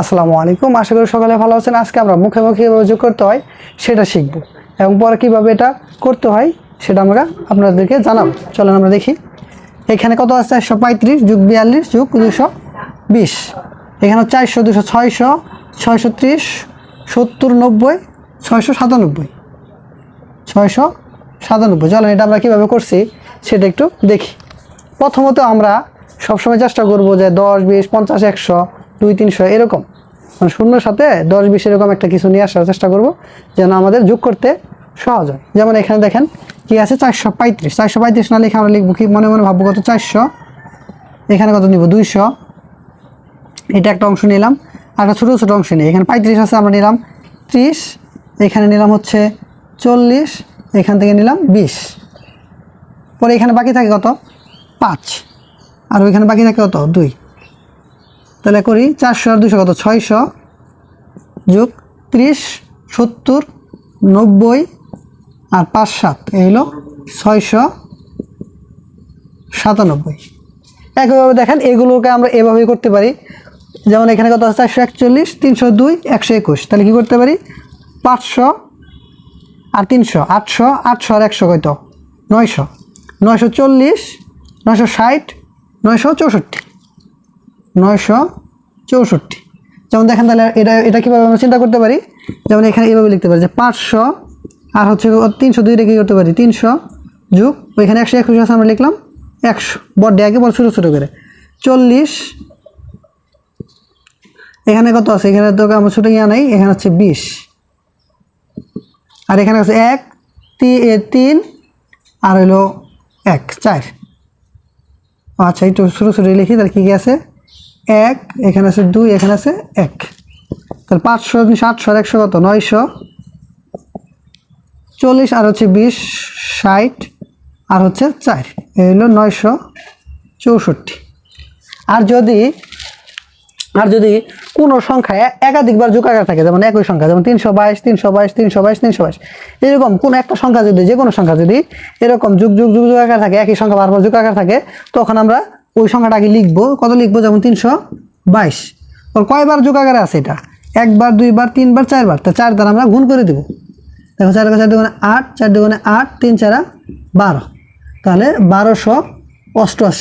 আসসালামু আলাইকুম, আশা করি সকালে ভালো আছেন। আজকে আমরা মুখে মুখে কীভাবে যোগ করতে হয় সেটা শিখব এবং পরে কীভাবে এটা করতে হয় সেটা আমরা আপনাদেরকে জানাবো। চলেন আমরা দেখি। এখানে কত আছে? 435 যোগ 42 যোগ 220। এখানে 400, 200, 600, 630, 70, 90, 697, 697। চলেন এটা আমরা কীভাবে করছি সেটা একটু দেখি। প্রথমত আমরা সবসময় চেষ্টা করব যে 10, 20, 50, 100, 200, 300 এরকম, মানে শূন্যর সাথে 10, 20 এরকম একটা কিছু নিয়ে আসার চেষ্টা করব যেন আমাদের যোগ করতে সহজ হয়। যেমন এখানে দেখেন কি আছে? 435। 435 না লিখে আমরা লিখবো কি? মনে মনে ভাববো কত? 400। এখানে কত নিব? 200। এটা একটা অংশ নিলাম। আর একটা ছোটো ছোটো অংশ নিই। এখানে 35 আছে, আমরা নিলাম 30। এখানে নিলাম হচ্ছে 40। এখান থেকে নিলাম 20। পরে এখানে বাকি থাকে কত? 5। আর ওইখানে বাকি থাকে কত? 2। তাহলে করি 400 আর 200 কত? 600 যোগ 30, 70, 90 আর 5, 7 এই হলো 697। একইভাবে দেখেন এগুলোকে আমরা এভাবেই করতে পারি। যেমন এখানে কত আছে? 441, 302, 121। তাহলে কী করতে পারি? 500 আর 300, 800, 800 আর 100 কত? 900, 940, 960, 964, 964। যেমন দেখেন তাহলে এটা কীভাবে আমরা চিন্তা করতে পারি? যেমন এখানে এইভাবে লিখতে পারি যে 500 আর হচ্ছে 302 রেখে করতে পারি 300 যোগ ওইখানে 121 আছে, আমরা লিখলাম 100 বড় আগে বড় ছোটো ছোটো করে 40। এখানে কত আছে? এখানে তো আমরা ছোটো ইয়া নাই, এখানে হচ্ছে 20। আর এখানে আছে 1, 3 আর হইলো 1, 4। আচ্ছা একটু ছোটো ছোটো লিখি। তাহলে কী কী আছে? 1, এখানে আছে 2, এখানে আছে 1। তাহলে 500, 700 আর 100 কত? 940 আর হচ্ছে 20, 60 আর হচ্ছে 4 এই হলো 964। আর যদি কোনো সংখ্যায় একাধিকবার যোগ আকার থাকে, যেমন একই সংখ্যা, যেমন 322, 322, 322, 322 এরকম কোনো একটা সংখ্যা যদি, যে কোনো সংখ্যা যদি এরকম যুগ যুগ যুগ যোগ আকার থাকে, একই সংখ্যা বারবার যোগ আকার থাকে, তখন আমরা ওই সংখ্যাটা আগে লিখবো। কত লিখবো? যেমন 322। ওর কয়বার যোগ আকারে আছে? এটা 1 বার, 2 বার, 3 বার, 4 বার। তো 4 দ্বারা আমরা গুণ করে দেবো। দেখো 4 4 দুগুণে 8, 4 দুগুণে 8, 3 4 12। তাহলে 1288।